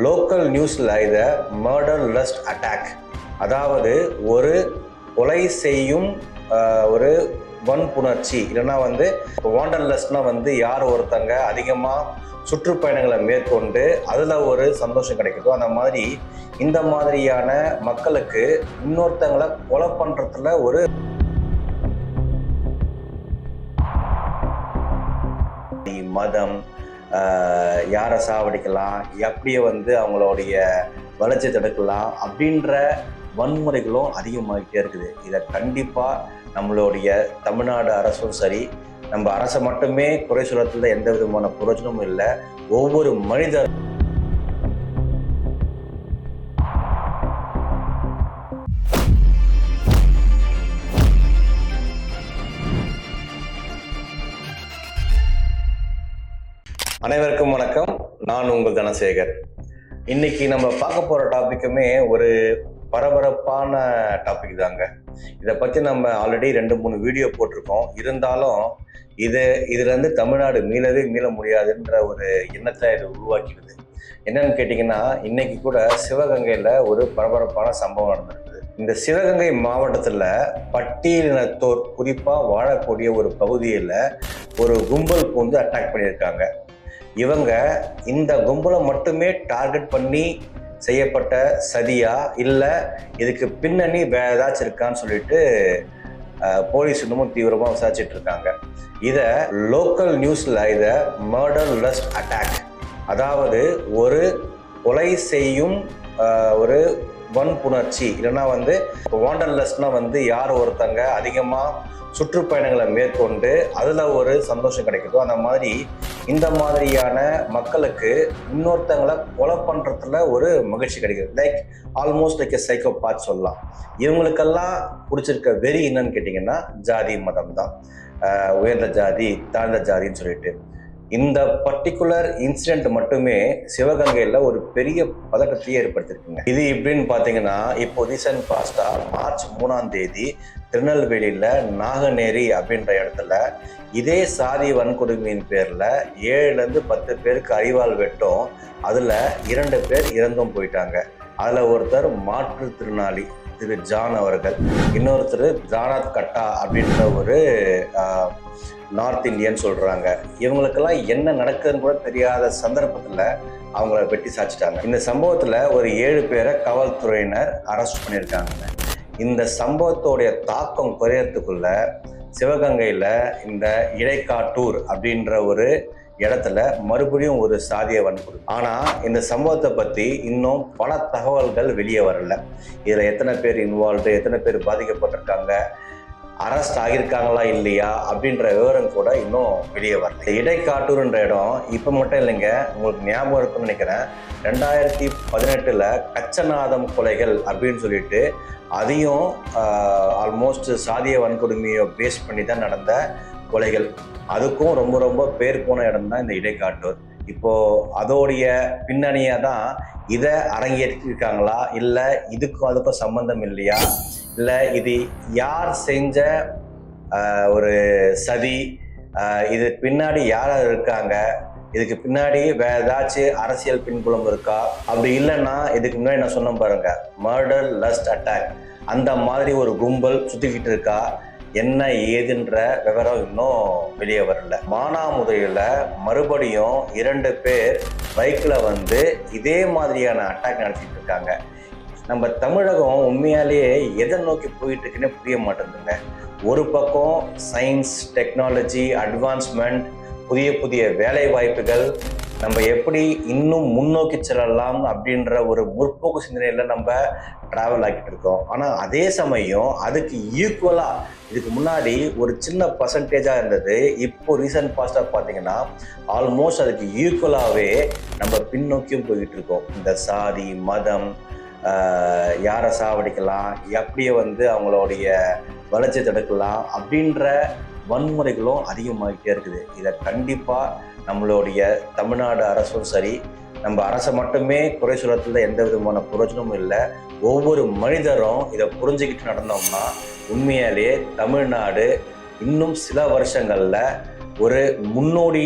Local நியூஸில் இதை murder lost attack, அதாவது ஒரு கொலை செய்யும் ஒரு வன்புணர்ச்சி, இல்லைன்னா வாண்டர்லஸ்ட்னா யார் ஒருத்தங்க அதிகமாக சுற்றுப்பயணங்களை மேற்கொண்டு அதில் ஒரு சந்தோஷம் கிடைக்குதோ அந்த மாதிரி இந்த மாதிரியான மக்களுக்கு இன்னொருத்தங்களை கொலை பண்ணுறதுல ஒரு மதம், யாரை சாவடிக்கலாம், எப்படியே அவங்களுடைய வளர்ச்சி தடுக்கலாம் அப்படின்ற வன்முறைகளும் அதிகமாகிட்டே இருக்குது. இதை கண்டிப்பாக நம்மளுடைய தமிழ்நாடு அரசும் சரி, நம்ம அரசை மட்டுமே குறை சொல்லத்துல எந்த விதமான பிரயோஜனமும் இல்லை. ஒவ்வொரு மனிதர் அனைவருக்கும் வணக்கம். நான் உங்கள் தனசேகர். இன்னைக்கு நம்ம பார்க்க போற டாபிக்குமே ஒரு பரபரப்பான டாபிக் தாங்க. இதை பற்றி நம்ம ஆல்ரெடி 2-3 வீடியோ போட்டிருக்கோம். இருந்தாலும் இதுலேருந்து தமிழ்நாடு மீள முடியாதுன்ற ஒரு எண்ணத்தை இது உருவாக்கிடுது. என்னன்னு கேட்டிங்கன்னா, இன்னைக்கு கூட சிவகங்கையில் ஒரு பரபரப்பான சம்பவம் நடந்திருக்குது. இந்த சிவகங்கை மாவட்டத்தில் பட்டியலினத்தோர் குறிப்பாக வாழக்கூடிய ஒரு பகுதியில் ஒரு கும்பல் அட்டாக் பண்ணியிருக்காங்க. இவங்க இந்த கும்பலை மட்டுமே டார்கெட் பண்ணி செய்யப்பட்ட சதியா, இல்லை இதுக்கு பின்னணி வேற ஏதாச்சும் இருக்கான்னு சொல்லிட்டு போலீஸ் இன்னமும் தீவிரமாக விசாரிச்சுட்டு இருக்காங்க. இதை லோக்கல் நியூஸில் இதை மர்டர் லஸ்ட் அட்டாக், அதாவது ஒரு கொலை செய்யும் ஒரு வன்புணர்ச்சி, இல்லைன்னா வாண்டர்லஸ்ட்னா யார் ஒருத்தங்க அதிகமாக சுற்றுப்பயணங்களை மேற்கொண்டு அதில் ஒரு சந்தோஷம் கிடைக்குதோ அந்த மாதிரி இந்த மாதிரியான மக்களுக்கு இன்னொருத்தங்களை கொலை பண்ணுறதுல ஒரு மகிழ்ச்சி கிடைக்குது. ஆல்மோஸ்ட் லைக் எ சைக்கோபாத் சொல்லலாம். இவங்களுக்கெல்லாம் பிடிச்சிருக்க வெறி என்னன்னு கேட்டிங்கன்னா ஜாதி மதம் தான். உயர்ந்த ஜாதி தாழ்ந்த ஜாதின்னு சொல்லிட்டு இந்த பர்டிகுலர் இன்சிடென்ட் மட்டுமே சிவகங்கையில் ஒரு பெரிய பதட்டத்தையே ஏற்படுத்தியிருக்குங்க. இது எப்படின்னு பார்த்தீங்கன்னா, இப்போ ரீசன்ட் பாஸ்டாக மார்ச் 3ஆம் தேதி திருநெல்வேலியில் நாகநேரி அப்படின்ற இடத்துல இதே சாதி வன்கொடுமையின் பேரில் 7-10 பேருக்கு அறிவால் வெட்டும், அதில் 2 பேர் இறந்தும் போயிட்டாங்க. அதில் ஒருத்தர் மாற்றுத்திறனாளி திரு ஜான் அவர்கள், இன்னொருத்தர் ஜானாத் கட்டா அப்படின்ற ஒரு நார்த் இந்தியன் சொல்கிறாங்க. இவங்களுக்கெல்லாம் என்ன நடக்குதுன்னு கூட தெரியாத சந்தர்ப்பத்தில் அவங்கள வெட்டி சாய்ச்சிட்டாங்க. இந்த சம்பவத்தில் ஒரு 7 பேரை காவல்துறையினர் அரெஸ்ட் பண்ணியிருக்காங்க. இந்த சம்பவத்தோடைய தாக்கம் குறையறதுக்குள்ள சிவகங்கையில் இந்த இடைக்காட்டூர் அப்படின்ற ஒரு இடத்துல மறுபடியும் ஒரு சாதிய வன்கொடுமை. ஆனால் இந்த சம்பவத்தை பற்றி இன்னும் பல தகவல்கள் வெளியே வரல. இதில் எத்தனை பேர் இன்வால்வ்டு, எத்தனை பேர் பாதிக்கப்பட்டிருக்காங்க, அரெஸ்ட் ஆகியிருக்காங்களா இல்லையா அப்படின்ற விவரம் கூட இன்னும் வெளியே வரல. இடைக்காட்டூர்ன்ற இடம் இப்போ மட்டும் இல்லைங்க, உங்களுக்கு ஞாபகம் இருக்குன்னு நினைக்கிறேன், 2018 கச்சநாதம் கொலைகள் அப்படின்னு சொல்லிட்டு அதையும் ஆல்மோஸ்ட் சாதிய வன்கொடுமையை பேஸ் பண்ணி தான் நடந்த கொலைகள். அதுக்கும் ரொம்ப ரொம்ப பேர் போன இடம் தான் இந்த இடைக்காட்டூர். இப்போது அதோடைய பின்னணியாக தான் இதை அரங்கேற்றிருக்காங்களா, இல்லை இதுக்கும் அதுக்கும் சம்பந்தம் இல்லையா, இல்லை இது யார் செஞ்ச ஒரு சதி, இது பின்னாடி யார் இருக்காங்க, இதுக்கு பின்னாடி வேற ஏதாச்சும் அரசியல் பின்புலம் இருக்கா, அப்படி இல்லைன்னா இதுக்கு முன்னாடி நான் சொன்ன பாருங்க மர்டர் லஸ்ட் அட்டாக், அந்த மாதிரி ஒரு கும்பல் சுற்றிக்கிட்டு இருக்கா, என்ன ஏதுன்ற விவரம் இன்னும் வெளியே வரல. மானாமதுரையில் மறுபடியும் 2 பேர் பைக்கில் இதே மாதிரியான அட்டாக் நடத்திட்டு இருக்காங்க. நம்ம தமிழகம் உண்மையாலேயே எதை நோக்கி போயிட்டு இருக்குன்னே புரிய மாட்டேங்குதுங்க. ஒரு பக்கம் சயின்ஸ், டெக்னாலஜி, அட்வான்ஸ்மெண்ட், புதிய வேலை வாய்ப்புகள், நம்ம எப்படி இன்னும் முன்னோக்கி செல்லலாம் அப்படின்ற ஒரு முற்போக்கு சிந்தனையில் நம்ம ட்ராவல் ஆகிட்டு இருக்கோம். ஆனால் அதே சமயம் அதுக்கு ஈக்குவலாக இதுக்கு முன்னாடி ஒரு சின்ன பர்சன்டேஜாக இருந்தது. இப்போ ரீசன்ட் பாஸ்டாக பார்த்தீங்கன்னா ஆல்மோஸ்ட் அதுக்கு ஈக்குவலாகவே நம்ம பின்னோக்கியும் போய்கிட்டு இருக்கோம். இந்த சாதி மதம், யாரை சாவடிக்கலாம், எப்படியே அவங்களுடைய வளர்ச்சி தடுக்கலாம் அப்படின்ற வன்முறைகளும் அதிகமாகிட்டே இருக்குது. இதை கண்டிப்பாக நம்மளுடைய தமிழ்நாடு அரசும் சரி, நம்ம அரசை மட்டுமே குறை சொல்லத்துல எந்த விதமான பிரயோஜனமும் இல்லை. ஒவ்வொரு மனிதரும் இதை புரிஞ்சுக்கிட்டு நடந்தோம்னா உண்மையாலேயே தமிழ்நாடு இன்னும் சில வருஷங்களில் ஒரு முன்னோடி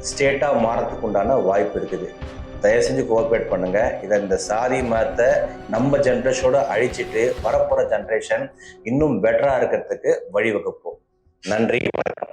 ஸ்டேட்டாக மாறத்துக்கு உண்டான வாய்ப்பு இருக்குது. தயவு செஞ்சு கோஆப்ரேட் பண்ணுங்க. இந்த சாதி மதத்தை நம்ம ஜென்ரேஷனோட அழிச்சிட்டு வரப்போற ஜென்ரேஷன் இன்னும் பெட்டரா இருக்கிறதுக்கு வழிவகுப்போம். நன்றி, வணக்கம்.